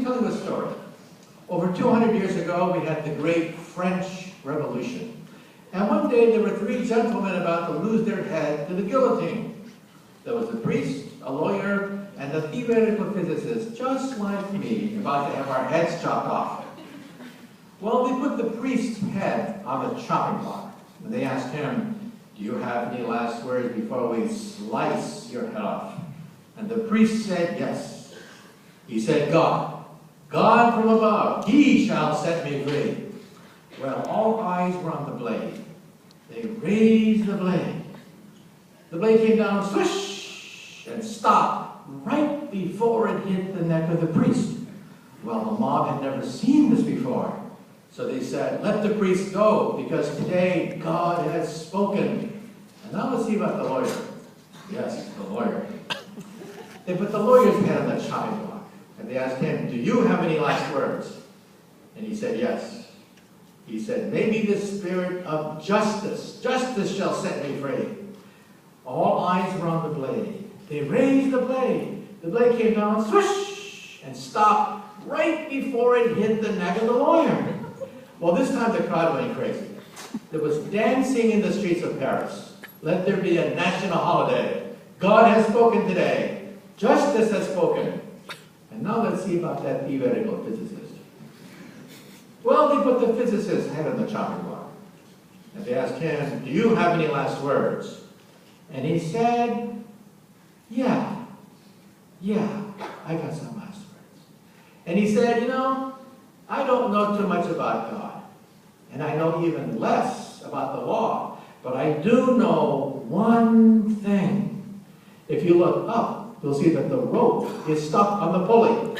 tell you a story. Over 200 years ago, we had the great French Revolution. And one day, there were three gentlemen about to lose their head to the guillotine. There was a priest, a lawyer, and a theoretical physicist, just like me, about to have our heads chopped off. Well, they put the priest's head on the chopping block, and they asked him, "Do you have any last words before we slice your head off?" And the priest said, "Yes." He said, God from above, he shall set me free." Well, all eyes were on the blade. They raised the blade. The blade came down, swish, and stopped right before it hit the neck of the priest. Well, the mob had never seen this before. So they said, "Let the priest go, because today God has spoken." And now let's see about the lawyer. Yes, the lawyer. They put the lawyer's head on the chopping block, and they asked him, "Do you have any last words?" And he said, "Yes." He said, "Maybe the spirit of justice shall set me free." All eyes were on the blade. They raised the blade. The blade came down, swish, and stopped right before it hit the neck of the lawyer. Well, this time the crowd went crazy. There was dancing in the streets of Paris. Let there be a national holiday. God has spoken today. Justice has spoken. And now let's see about that theoretical physicist. Well, they put the physicist's head on the chopping block. And they asked him, "Do you have any last words?" And he said, yeah, I got some last words. And he said, I don't know too much about God. And I know even less about the law. But I do know one thing. If you look up, you'll see that the rope is stuck on the pulley.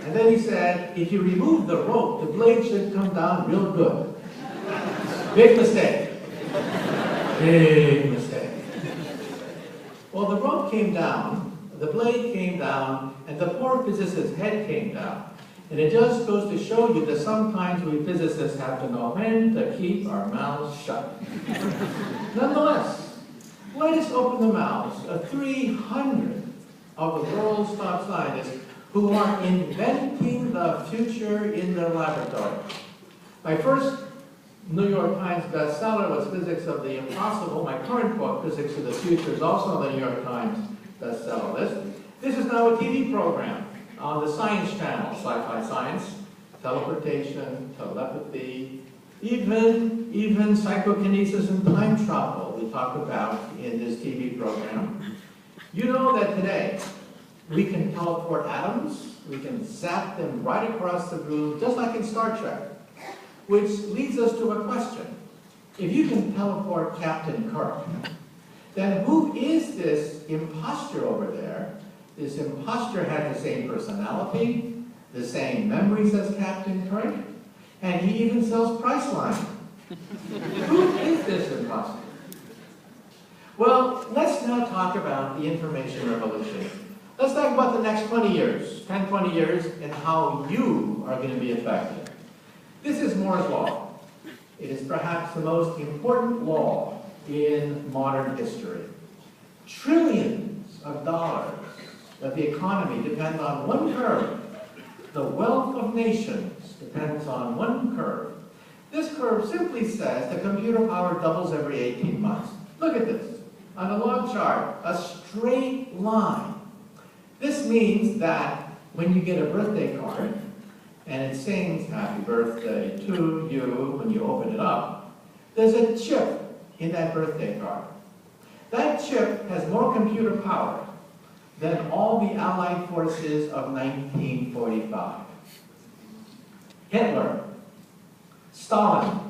And then he said, if you remove the rope, the blade should come down real good. Big mistake. Big mistake. Well, the rope came down, the blade came down, and the poor physicist's head came down. And it just goes to show you that sometimes we physicists have to know when to keep our mouths shut. Nonetheless, let us open the mouths of 300 of the world's top scientists who are inventing the future in their laboratory. My first New York Times bestseller was Physics of the Impossible. My current book, Physics of the Future, is also on the New York Times bestseller list. This is now a TV program on the Science Channel, sci-fi science, teleportation, telepathy, even psychokinesis and time travel we talk about in this TV program. You know that today we can teleport atoms, we can zap them right across the room, just like in Star Trek. Which leads us to a question. If you can teleport Captain Kirk, then who is this imposter over there? This imposter had the same personality, the same memories as Captain Kirk, and he even sells Priceline. Who is this imposter? Well, let's now talk about the information revolution. Let's talk about the next 20 years, 10, 20 years, and how you are going to be affected. This is Moore's Law. It is perhaps the most important law in modern history. Trillions of dollars of the economy depend on one curve. The wealth of nations depends on one curve. This curve simply says the computer power doubles every 18 months. Look at this. On a log chart, a straight line. This means that when you get a birthday card, and it sings happy birthday to you when you open it up, there's a chip in that birthday card. That chip has more computer power than all the Allied forces of 1945. Hitler, Stalin,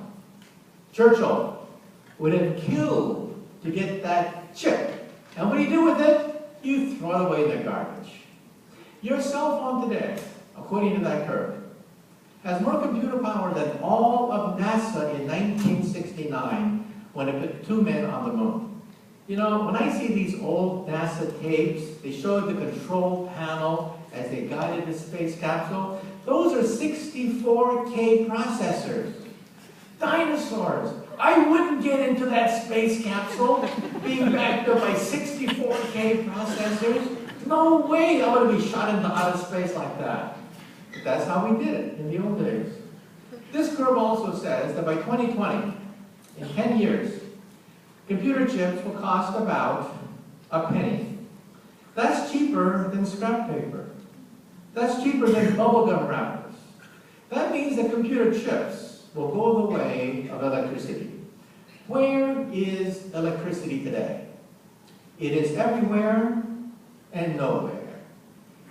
Churchill would have killed to get that chip. And what do you do with it? You throw it away in the garbage. Your cell phone today, according to that curve, has more computer power than all of NASA in 1969 when it put 2 men on the moon. You know, when I see these old NASA tapes, they show the control panel as they guided the space capsule. Those are 64K processors. Dinosaurs, I wouldn't get into that space capsule being backed up by 64K processors. No way I would be shot into outer space like that. But that's how we did it in the old days. This curve also says that by 2020, in 10 years, computer chips will cost about a penny. That's cheaper than scrap paper. That's cheaper than bubblegum wrappers. That means that computer chips will go the way of electricity. Where is electricity today? It is everywhere and nowhere.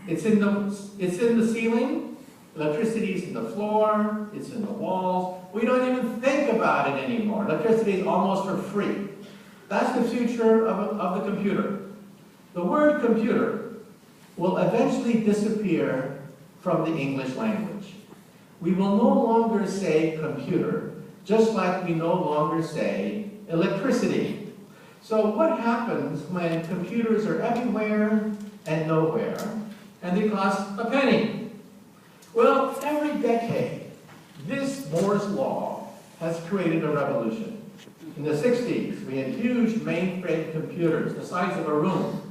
It's in the ceiling, electricity is in the floor, it's in the walls. We don't even think about it anymore. Electricity is almost for free. That's the future of the computer. The word computer will eventually disappear from the English language. We will no longer say computer, just like we no longer say electricity. So what happens when computers are everywhere and nowhere, and they cost a penny? Well, every decade, this Moore's law has created a revolution. In the 60s, we had huge mainframe computers the size of a room.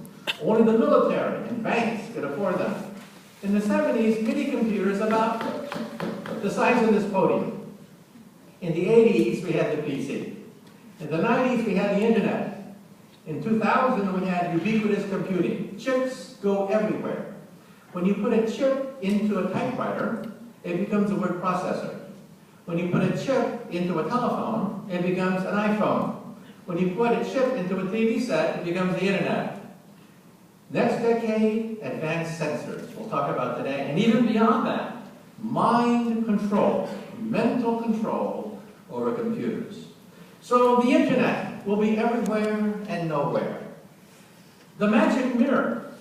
Only the military and banks could afford them. In the 70s, mini computers about the size of this podium. In the 80s, we had the PC. In the 90s, we had the internet. In 2000, we had ubiquitous computing. Chips go everywhere. When you put a chip into a typewriter, it becomes a word processor. When you put a chip into a telephone, it becomes an iPhone. When you put a chip into a TV set, it becomes the internet. Next decade, advanced sensors. We'll talk about today. And even beyond that, mind control, mental control over computers. So the internet will be everywhere and nowhere. The magic mirror.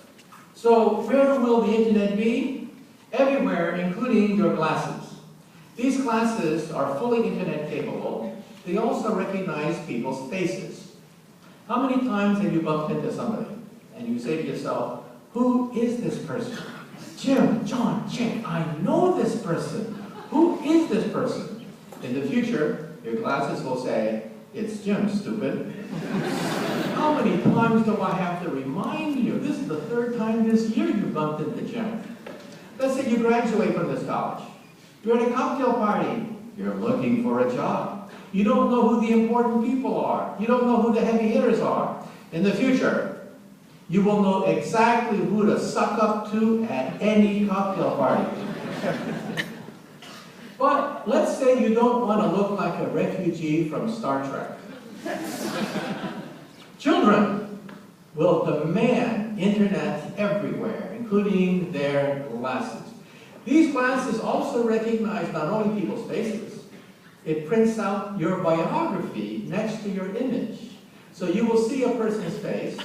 So where will the internet be? Everywhere, including your glasses. These glasses are fully internet capable. They also recognize people's faces. How many times have you bumped into somebody and you say to yourself, who is this person? Jim, John, Jake, I know this person. Who is this person? In the future, your glasses will say, it's Jim, stupid. How many times do I have to remind you? This is the third time this year you bumped into Jim. Let's say you graduate from this college. You're at a cocktail party. You're looking for a job. You don't know who the important people are. You don't know who the heavy hitters are. In the future, you will know exactly who to suck up to at any cocktail party. But let's say you don't want to look like a refugee from Star Trek. Children will demand internet everywhere, including their glasses. These glasses also recognize not only people's faces, it prints out your biography next to your image. So you will see a person's face,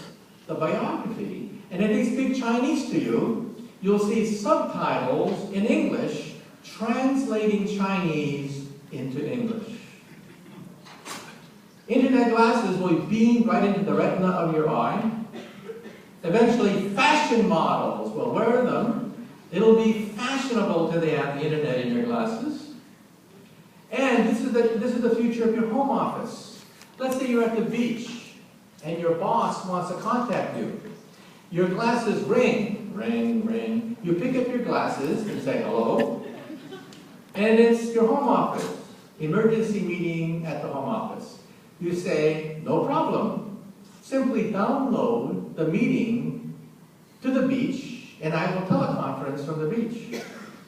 the biography, and if they speak Chinese to you, you'll see subtitles in English translating Chinese into English. Internet glasses will be beamed right into the retina of your eye. Eventually, fashion models will wear them. It'll be fashionable to have the internet in your glasses. And this is the future of your home office. Let's say you're at the beach and your boss wants to contact you. Your glasses ring, ring, ring. You pick up your glasses and say hello. And it's your home office. Emergency meeting at the home office. You say, no problem. Simply download the meeting to the beach and I will teleconference from the beach.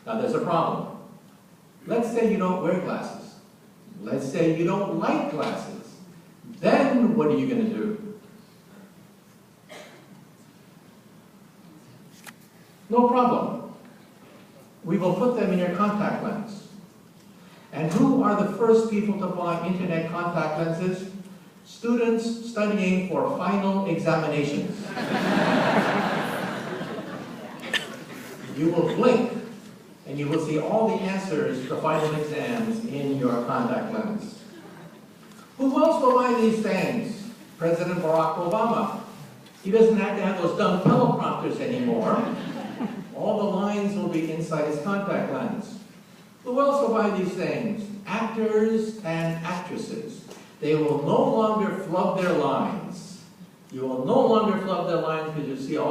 Now there's a problem. Let's say you don't wear glasses. Let's say you don't like glasses. Then what are you going to do? No problem. We will put them in your contact lens. And who are the first people to buy internet contact lenses? Students studying for final examinations. You will blink, and you will see all the answers to final exams in your contact lens. Who else will buy these things? President Barack Obama. He doesn't have to have those dumb teleprompters anymore. All the lines will be inside his contact lens. Who else will buy these things? Actors and actresses. They will no longer flub their lines. You will no longer flub their lines because you see all